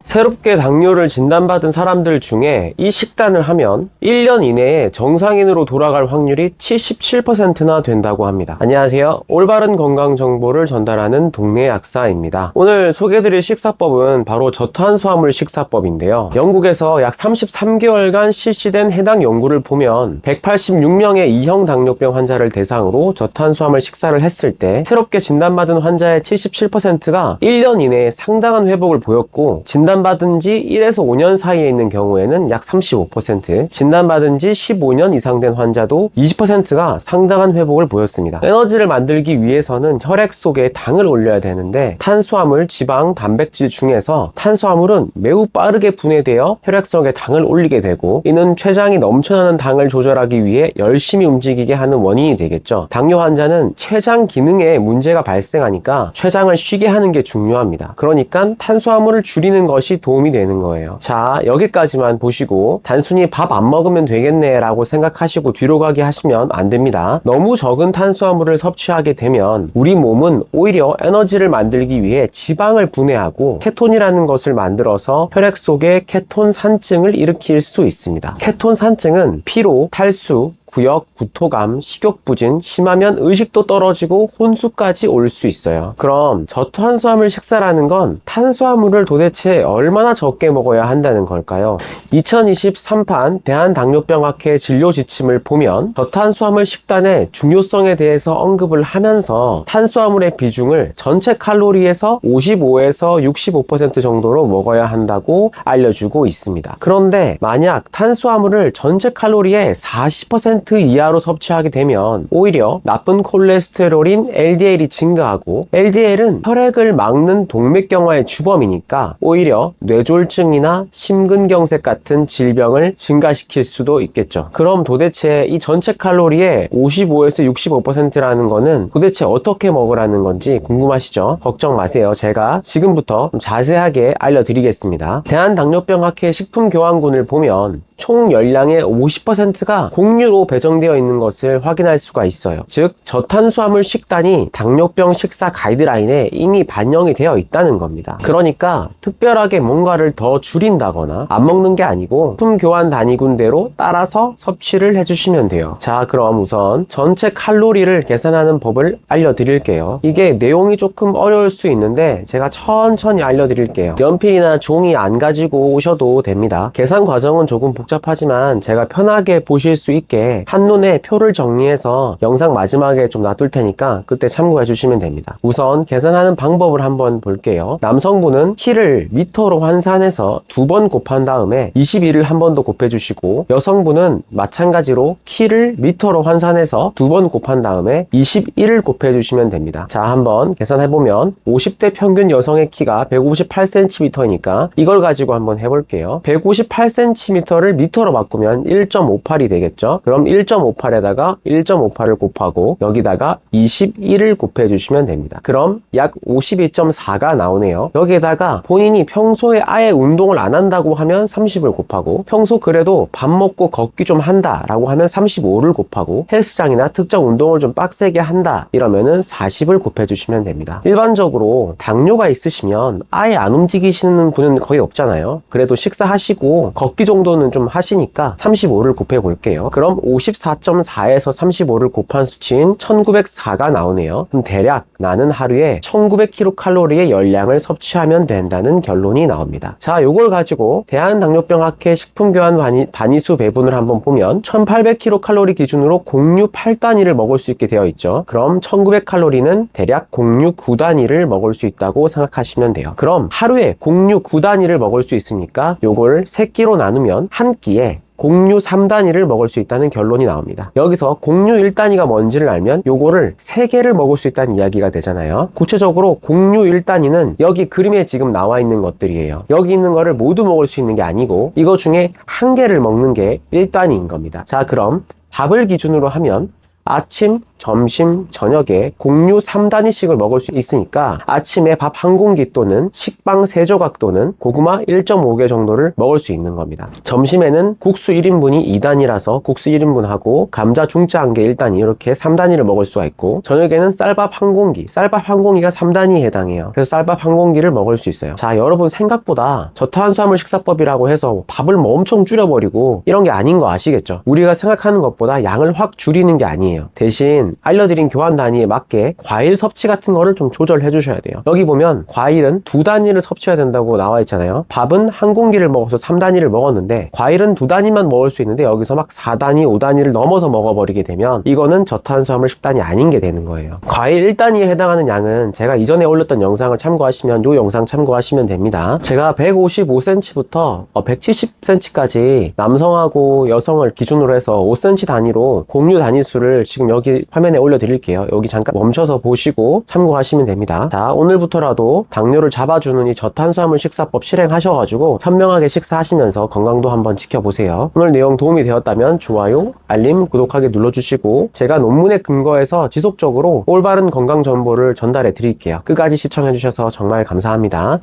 새롭게 당뇨를 진단받은 사람들 중에 이 식단을 하면 1년 이내에 정상인으로 돌아갈 확률이 77%나 된다고 합니다. 안녕하세요. 올바른 건강 정보를 전달하는 동네 약사입니다. 오늘 소개해드릴 식사법은 바로 저탄수화물 식사법인데요. 영국에서 약 33개월간 실시된 해당 연구를 보면 186명의 2형 당뇨병 환자를 대상으로 저탄수화물 식사를 했을 때 새롭게 진단받은 환자의 77%가 1년 이내에 상당한 회복을 보였고, 진단받은 지 1에서 5년 사이에 있는 경우에는 약 35%, 진단받은 지 15년 이상 된 환자도 20%가 상당한 회복을 보였습니다. 에너지를 만들기 위해서는 혈액 속에 당을 올려야 되는데, 탄수화물, 지방, 단백질 중에서 탄수화물은 매우 빠르게 분해되어 혈액 속에 당을 올리게 되고, 이는 췌장이 넘쳐나는 당을 조절하기 위해 열심히 움직이게 하는 원인이 되겠죠. 당뇨 환자는 췌장 기능에 문제가 발생하니까 췌장을 쉬게 하는 게 중요합니다. 그러니까 탄수화물을 줄이는 것이 도움이 되는 거예요. 자, 여기까지만 보시고 단순히 밥 안 먹으면 되겠네 라고 생각하시고 뒤로 가게 하시면 안 됩니다. 너무 적은 탄수화물을 섭취하게 되면 우리 몸은 오히려 에너지를 만들기 위해 지방을 분해하고 케톤이라는 것을 만들어서 혈액 속에 케톤 산증을 일으킬 수 있습니다. 케톤 산증은 피로, 탈수, 구역, 구토감, 식욕부진, 심하면 의식도 떨어지고 혼수까지 올 수 있어요. 그럼 저탄수화물 식사라는 건 탄수화물을 도대체 얼마나 적게 먹어야 한다는 걸까요? 2023판 대한당뇨병학회 진료 지침을 보면 저탄수화물 식단의 중요성에 대해서 언급을 하면서 탄수화물의 비중을 전체 칼로리에서 55에서 65% 정도로 먹어야 한다고 알려주고 있습니다. 그런데 만약 탄수화물을 전체 칼로리의 40% 이하로 섭취하게 되면 오히려 나쁜 콜레스테롤인 LDL이 증가하고, LDL은 혈액을 막는 동맥경화의 주범이니까 오히려 뇌졸중이나 심근경색 같은 질병을 증가시킬 수도 있겠죠. 그럼 도대체 이 전체 칼로리의 55에서 65%라는 거는 도대체 어떻게 먹으라는 건지 궁금하시죠? 걱정 마세요. 제가 지금부터 좀 자세하게 알려드리겠습니다. 대한당뇨병학회 식품교환군을 보면 총 열량의 50%가 곡류로 배정되어 있는 것을 확인할 수가 있어요. 즉, 저탄수화물 식단이 당뇨병 식사 가이드라인에 이미 반영이 되어 있다는 겁니다. 그러니까 특별하게 뭔가를 더 줄인다거나 안 먹는 게 아니고 식품교환 단위군대로 따라서 섭취를 해주시면 돼요. 자, 그럼 우선 전체 칼로리를 계산하는 법을 알려드릴게요. 이게 내용이 조금 어려울 수 있는데 제가 천천히 알려드릴게요. 연필이나 종이 안 가지고 오셔도 됩니다. 계산 과정은 조금 복잡하지만 제가 편하게 보실 수 있게 한눈에 표를 정리해서 영상 마지막에 좀 놔둘 테니까 그때 참고해 주시면 됩니다. 우선 계산하는 방법을 한번 볼게요. 남성분은 키를 미터로 환산해서 2번 곱한 다음에 22를 한 번 더 곱해 주시고, 여성분은 마찬가지로 키를 미터로 환산해서 2번 곱한 다음에 21을 곱해 주시면 됩니다. 자, 한번 계산해보면 50대 평균 여성의 키가 158cm이니까 이걸 가지고 한번 해볼게요. 158cm를 미터로 바꾸면 1.58이 되겠죠. 그럼 1.58에다가 1.58을 곱하고 여기다가 21을 곱해 주시면 됩니다. 그럼 약 52.4가 나오네요. 여기에다가 본인이 평소에 아예 운동을 안 한다고 하면 30을 곱하고, 평소 그래도 밥 먹고 걷기 좀 한다 라고 하면 35를 곱하고, 헬스장이나 특정 운동을 좀 빡세게 한다 이러면은 40을 곱해 주시면 됩니다. 일반적으로 당뇨가 있으시면 아예 안 움직이시는 분은 거의 없잖아요. 그래도 식사하시고 걷기 정도는 좀 하시니까 35를 곱해 볼게요. 그럼 54.4에서 35를 곱한 수치인 1904가 나오네요. 그럼 대략 나는 하루에 1900kcal의 열량을 섭취하면 된다는 결론이 나옵니다. 자, 요걸 가지고 대한당뇨병학회 식품교환 단위수 배분을 한번 보면 1800kcal 기준으로 곡류 8단위를 먹을 수 있게 되어 있죠. 그럼 1900칼로리는 대략 곡류 9단위를 먹을 수 있다고 생각하시면 돼요. 그럼 하루에 곡류 9단위를 먹을 수 있으니까 요걸 3끼로 나누면 한 끼에 곡류 3단위를 먹을 수 있다는 결론이 나옵니다. 여기서 곡류 1단위가 뭔지를 알면 요거를 3개를 먹을 수 있다는 이야기가 되잖아요. 구체적으로 곡류 1단위는 여기 그림에 지금 나와 있는 것들이에요. 여기 있는 거를 모두 먹을 수 있는 게 아니고 이거 중에 한 개를 먹는 게 1단위인 겁니다. 자, 그럼 밥을 기준으로 하면 아침, 점심, 저녁에 곡류 3단위씩을 먹을 수 있으니까 아침에 밥 한 공기 또는 식빵 3조각 또는 고구마 1.5개 정도를 먹을 수 있는 겁니다. 점심에는 국수 1인분이 2단이라서 국수 1인분하고 감자 중짜 한 개 1단위 이렇게 3단위를 먹을 수가 있고, 저녁에는 쌀밥 한 공기, 쌀밥 한 공기가 3단위에 해당해요. 그래서 쌀밥 한 공기를 먹을 수 있어요. 자, 여러분 생각보다 저탄수화물 식사법이라고 해서 밥을 뭐 엄청 줄여버리고 이런 게 아닌 거 아시겠죠? 우리가 생각하는 것보다 양을 확 줄이는 게 아니에요. 대신 알려드린 교환 단위에 맞게 과일 섭취 같은 거를 좀 조절해 주셔야 돼요. 여기 보면 과일은 2단위를 섭취해야 된다고 나와 있잖아요. 밥은 한 공기를 먹어서 3단위를 먹었는데 과일은 2단위만 먹을 수 있는데 여기서 막 4단위, 5단위를 넘어서 먹어버리게 되면 이거는 저탄수화물 식단이 아닌 게 되는 거예요. 과일 1단위에 해당하는 양은 제가 이전에 올렸던 영상을 참고하시면 이 영상 참고하시면 됩니다. 제가 155cm부터 170cm까지 남성하고 여성을 기준으로 해서 5cm 단위로 곡류 단위수를 지금 여기 화면에 올려드릴게요. 여기 잠깐 멈춰서 보시고 참고하시면 됩니다. 자, 오늘부터라도 당뇨를 잡아주는 이 저탄수화물 식사법 실행하셔가지고 현명하게 식사하시면서 건강도 한번 지켜보세요. 오늘 내용 도움이 되었다면 좋아요, 알림, 구독하기 눌러주시고 제가 논문에 근거해서 지속적으로 올바른 건강 정보를 전달해 드릴게요. 끝까지 시청해주셔서 정말 감사합니다.